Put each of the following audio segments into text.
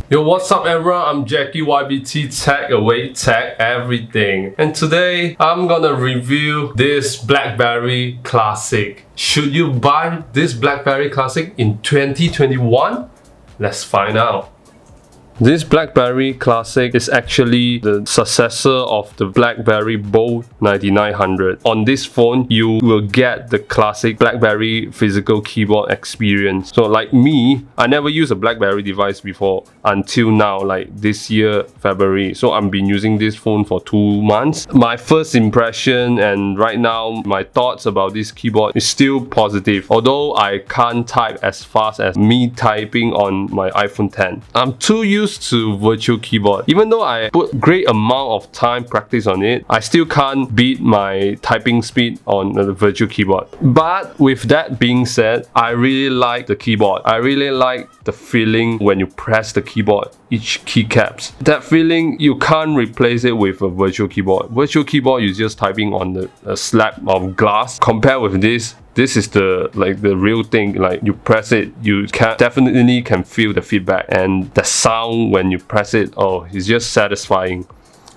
Yo, what's up everyone? I'm Jackie YBT Tech Away Tech Everything, and today I'm gonna review this Blackberry Classic. Should you buy this Blackberry Classic in 2021? Let's find out. This Blackberry Classic is actually the successor of the Blackberry Bold 9900. On this phone, you will get the classic Blackberry physical keyboard experience. So like me, I never used a Blackberry device before until now, like this year, February. So I've been using this phone for 2 months. My first impression and right now, my thoughts about this keyboard is still positive. Although I can't type as fast as me typing on my iPhone 10. I'm too used to virtual keyboard. Even though I put great amount of time practice on it, I still can't beat my typing speed on the virtual keyboard. But with that being said, I really like the keyboard. I really like the feeling when you press the keyboard, each keycaps. That feeling, you can't replace it with a virtual keyboard. Virtual keyboard, you're just typing on a slab of glass. Compared with this is the real thing. Like you press it, you definitely can feel the feedback and the sound when you press it. Oh, it's just satisfying.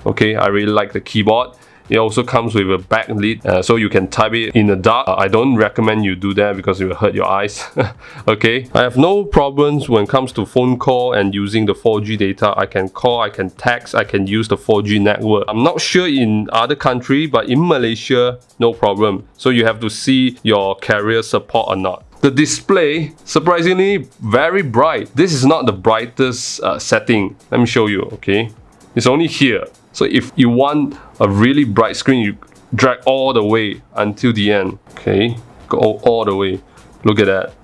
Okay, I really like the keyboard. It also comes with a backlit, so you can type it in the dark. I don't recommend you do that because it will hurt your eyes. Okay, I have no problems when it comes to phone call and using the 4G data. I can call, I can text, I can use the 4G network. I'm not sure in other country, but in Malaysia, no problem. So you have to see your carrier support or not. The display, surprisingly, very bright. This is not the brightest setting. Let me show you, okay? It's only here. So if you want a really bright screen, you drag all the way until the end. Okay, go all the way. Look at that.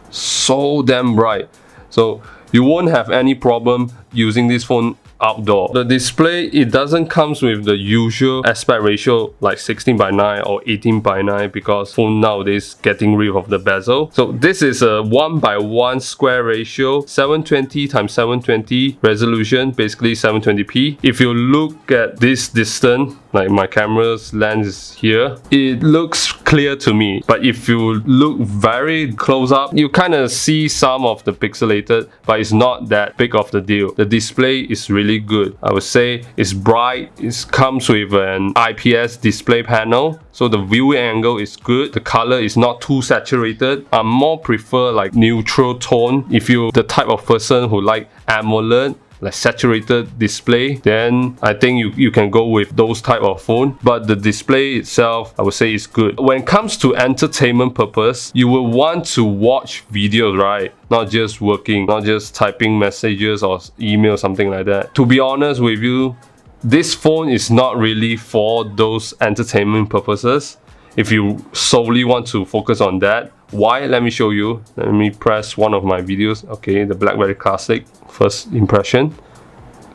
So damn bright. So you won't have any problem using this phone outdoor. The display, it doesn't comes with the usual aspect ratio like 16:9 or 18:9 because phone nowadays getting rid of the bezel. So this is a 1:1 square ratio, 720x720 resolution, basically 720p. If you look at this distance, like my camera's lens is here, it looks clear to me. But if you look very close up, you kind of see some of the pixelated, but it's not that big of the deal. The display is really good. I would say it's bright. It comes with an IPS display panel, so the viewing angle is good. The color is not too saturated. I more prefer like neutral tone. If you're the type of person who like AMOLED, like saturated display, then I think you can go with those type of phone. But the display itself, I would say, is good. When it comes to entertainment purpose, you will want to watch videos, right? Not just working, not just typing messages or email, something like that. To be honest with you, this phone is not really for those entertainment purposes. If you solely want to focus on that, why? Let me show you. Let me press one of my videos. Okay, the Blackberry Classic, first impression.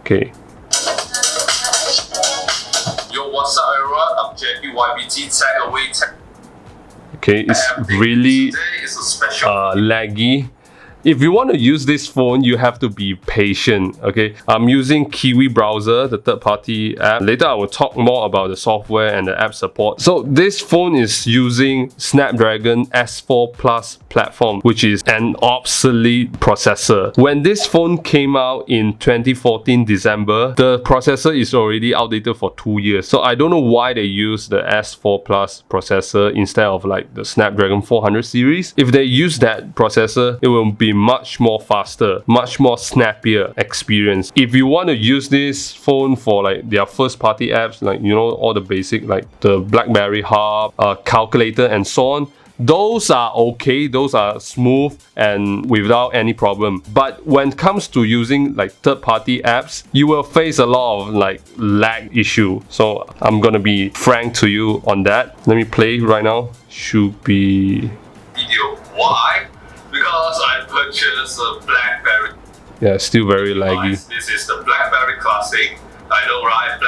Okay. Yo, what's up everyone? I'm Jackie YBT Tech Away Tech. Okay, it's really laggy. If you want to use this phone, you have to be patient, okay? I'm using Kiwi browser, the third-party app. Later, I will talk more about the software and the app support. So this phone is using Snapdragon S4 Plus platform, which is an obsolete processor. When this phone came out in 2014 December, the processor is already outdated for 2 years. So I don't know why they use the S4 Plus processor instead of like the Snapdragon 400 series. If they use that processor, it will be much more faster, much more snappier experience. If you want to use this phone for like their first party apps, like you know, all the basic like the Blackberry Hub, calculator and so on, those are okay, those are smooth and without any problem. But when it comes to using like third-party apps, you will face a lot of like lag issue. So I'm gonna be frank to you on that. Let me play right now. Should be video. Why? Because I purchased a Blackberry. Yeah, still very laggy. This is the Blackberry Classic. I know, right?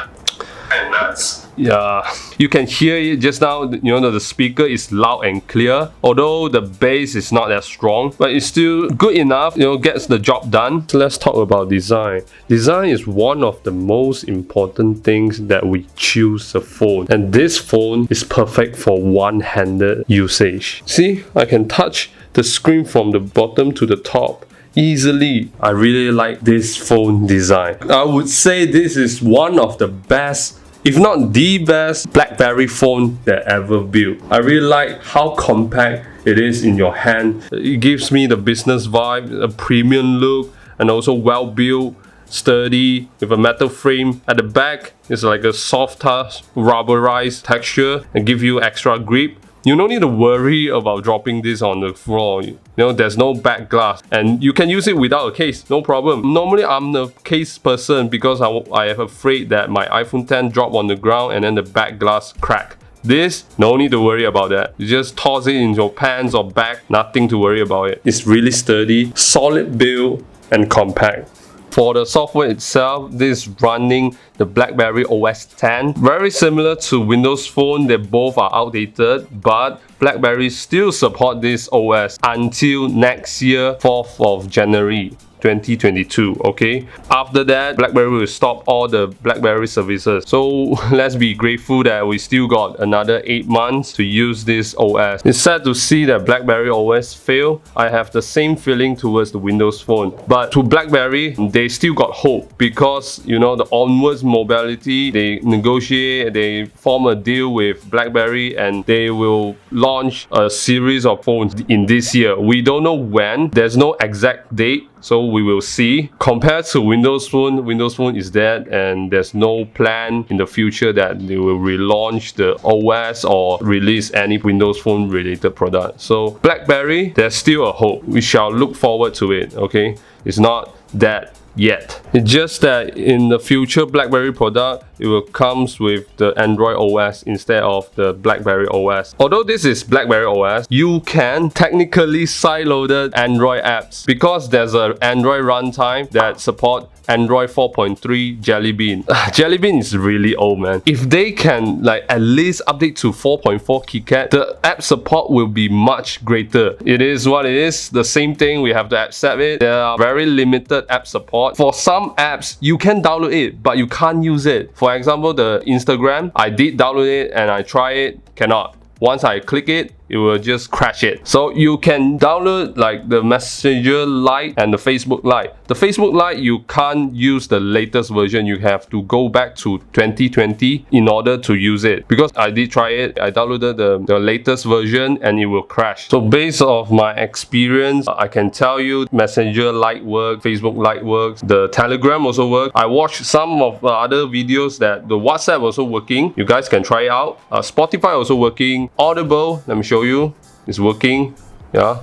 And nuts. Yeah, you can hear it just now. You know, the speaker is loud and clear, although the bass is not that strong, but it's still good enough, you know, gets the job done. So let's talk about design. Design is one of the most important things that we choose a phone, and this phone is perfect for one-handed usage. See, I can touch the screen from the bottom to the top. easily. I really like this phone design. I would say this is one of the best, if not the best, BlackBerry phone that ever built. I really like how compact it is in your hand. It gives me the business vibe, a premium look, and also well built, sturdy, with a metal frame. At the back, it's like a soft touch, rubberized texture, and give you extra grip. You don't need to worry about dropping this on the floor. You know, there's no back glass, and you can use it without a case, no problem. Normally, I'm the case person because I am afraid that my iPhone 10 drop on the ground and then the back glass crack. This, no need to worry about that. You just toss it in your pants or bag, nothing to worry about it. It's really sturdy, solid build, and compact. For the software itself, this is running the BlackBerry OS 10. Very similar to Windows Phone, they both are outdated, but BlackBerry still support this OS until next year, 4th of January 2022. Okay, after that BlackBerry will stop all the BlackBerry services, so let's be grateful that we still got another 8 months to use this OS. It's sad to see that BlackBerry OS fail. I have the same feeling towards the Windows Phone, but to BlackBerry, they still got hope because, you know, the onwards mobility, they negotiate, they form a deal with BlackBerry, and they will launch a series of phones in this year. We don't know when, there's no exact date, so we will see. Compared to Windows Phone is dead, and there's no plan in the future that they will relaunch the OS or release any Windows Phone related product. So BlackBerry, there's still a hope. We shall look forward to it. Okay, it's not that yet. It's just that in the future BlackBerry product, it will comes with the Android OS instead of the BlackBerry OS. Although this is BlackBerry OS, you can technically sideload Android apps because there's an Android runtime that support Android 4.3 Jelly Bean. Jelly Bean is really old, man. If they can like at least update to 4.4 KitKat, the app support will be much greater. It is what it is. The same thing, we have to accept it. There are very limited app support. For some apps, you can download it, but you can't use it. For example, the Instagram, I did download it and I try it, cannot. Once I click it, it will just crash it. So you can download like the Messenger Lite and the Facebook Lite. The Facebook Lite, you can't use the latest version. You have to go back to 2020 in order to use it. Because I did try it, I downloaded the latest version and it will crash. So based off my experience, I can tell you Messenger Lite works, Facebook Lite works, the Telegram also works. I watched some of the other videos that the WhatsApp also working. You guys can try it out. Spotify also working. Audible, let me show you, it's working. Yeah,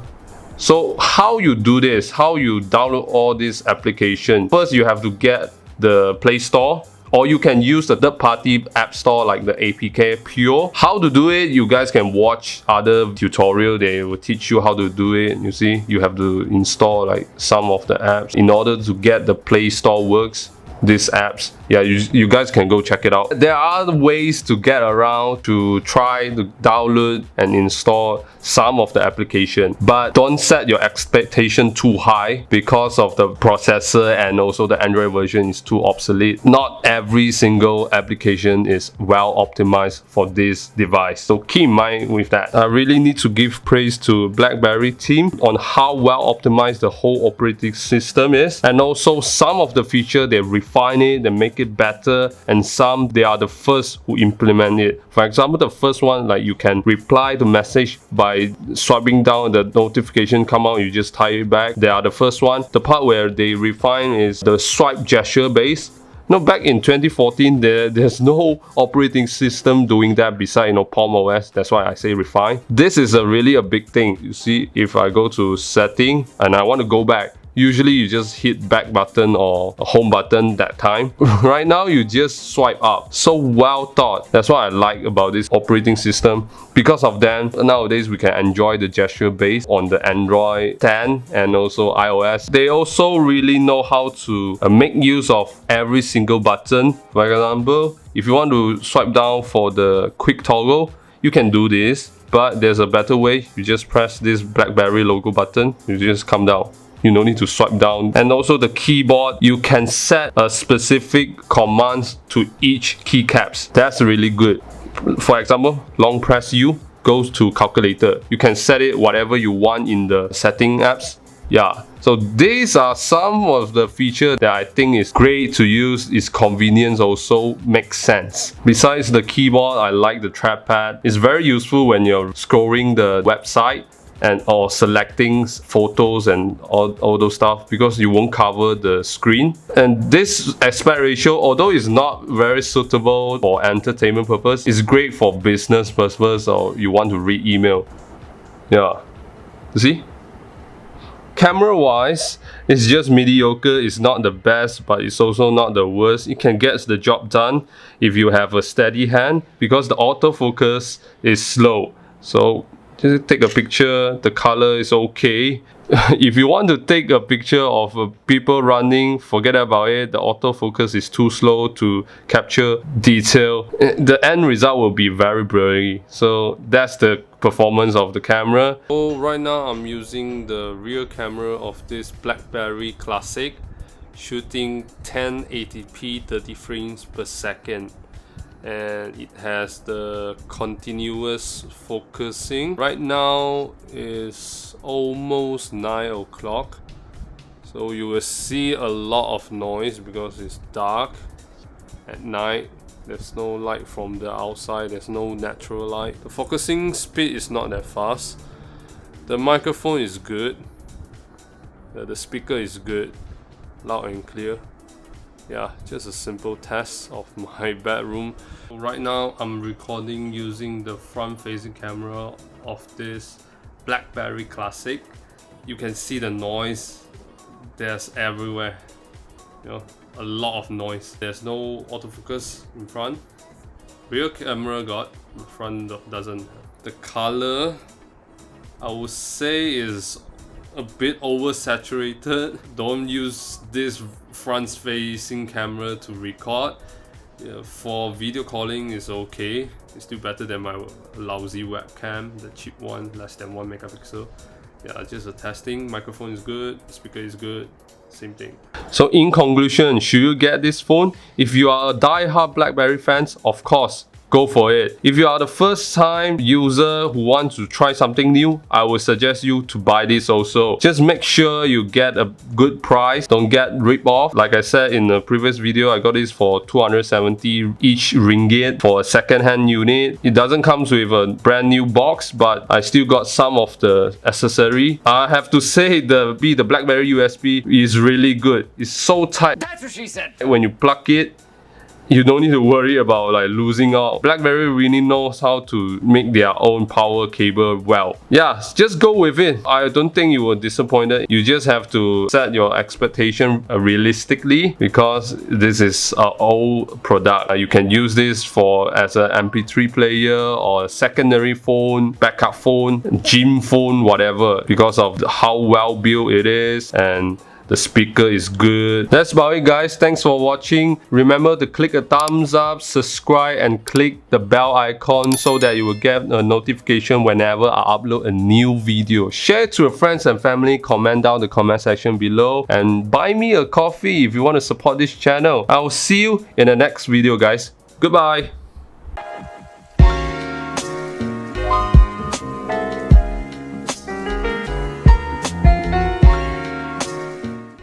so how you do this, how you download all this application? First, you have to get the Play Store, or you can use the third-party app store like the APK Pure. How to do it, you guys can watch other tutorial. They will teach you how to do it. You see, you have to install like some of the apps in order to get the Play Store works. These apps, yeah, you guys can go check it out. There are ways to get around to try to download and install some of the application, but don't set your expectation too high because of the processor, and also the Android version is too obsolete. Not every single application is well optimized for this device, so keep in mind with that. I really need to give praise to BlackBerry team on how well optimized the whole operating system is, and also some of the feature they refine it, they make it better, and some they are the first who implement it. For example, the first one, like you can reply to message by swiping down, the notification come out, you just type it back. They are the first one. The part where they refine is the swipe gesture base. No, back in 2014, there's no operating system doing that beside, Palm OS. That's why I say refine. This is a big thing. You see, if I go to setting and I want to go back, usually you just hit back button or home button that time. Right now, you just swipe up. So well thought. That's what I like about this operating system. Because of that, nowadays we can enjoy the gesture base on the Android 10 and also iOS. They also really know how to make use of every single button. For example, if you want to swipe down for the quick toggle, you can do this. But there's a better way. You just press this BlackBerry logo button. You just come down. You don't need to swipe down. And also the keyboard, you can set a specific commands to each keycaps. That's really good. For example, long press U goes to calculator. You can set it whatever you want in the setting apps. Yeah, so these are some of the features that I think is great to use. Its convenience also makes sense. Besides the keyboard, I like the trackpad. It's very useful when you're scrolling the website and or selecting photos and all those stuff, because you won't cover the screen. And this aspect ratio, although it's not very suitable for entertainment purpose, it's great for business purpose or you want to read email. Yeah, you see? Camera wise, it's just mediocre. It's not the best, but it's also not the worst. It can get the job done if you have a steady hand, because the autofocus is slow. So just take a picture, the color is okay. If you want to take a picture of people running, forget about it. The autofocus is too slow to capture detail. The end result will be very blurry. So that's the performance of the camera. So right now I'm using the rear camera of this Blackberry Classic, shooting 1080p 30 frames per second. And it has the continuous focusing. Right now is almost 9 o'clock, so you will see a lot of noise because it's dark at night. There's no light from the outside, there's no natural light. The focusing speed is not that fast. The microphone is good. The speaker is good, loud and clear. Yeah, just a simple test of my bedroom. Right now I'm recording using the front facing camera of this Blackberry Classic. You can see the noise, there's everywhere, you know, a lot of noise. There's no autofocus in front. Rear camera got, front doesn't. The color, I would say, is a bit oversaturated. Don't use this front facing camera to record. Yeah, for video calling is okay. It's still better than my lousy webcam, the cheap one, less than 1 megapixel. Yeah, just a testing. Microphone is good, speaker is good, same thing. So in conclusion, should you get this phone? If you are a die-hard Blackberry fans, of course, go for it. If you are the first time user who wants to try something new, I would suggest you to buy this also. Just make sure you get a good price, don't get ripped off. Like I said in the previous video, I got this for 270 each ringgit for a second-hand unit. It doesn't come with a brand new box, but I still got some of the accessory. I have to say the Blackberry USB is really good. It's so tight. That's what she said. When you plug it, you don't need to worry about like losing out. Blackberry really knows how to make their own power cable well. Yeah, just go with it. I don't think you were disappointed. You just have to set your expectation realistically, because this is an old product. You can use this for as an MP3 player or a secondary phone, backup phone, gym phone, whatever, because of how well built it is and the speaker is good. That's about it, guys. Thanks for watching. Remember to click a thumbs up, subscribe, and click the bell icon so that you will get a notification whenever I upload a new video. Share it to your friends and family. Comment down the comment section below. And buy me a coffee if you want to support this channel. I'll see you in the next video, guys. Goodbye.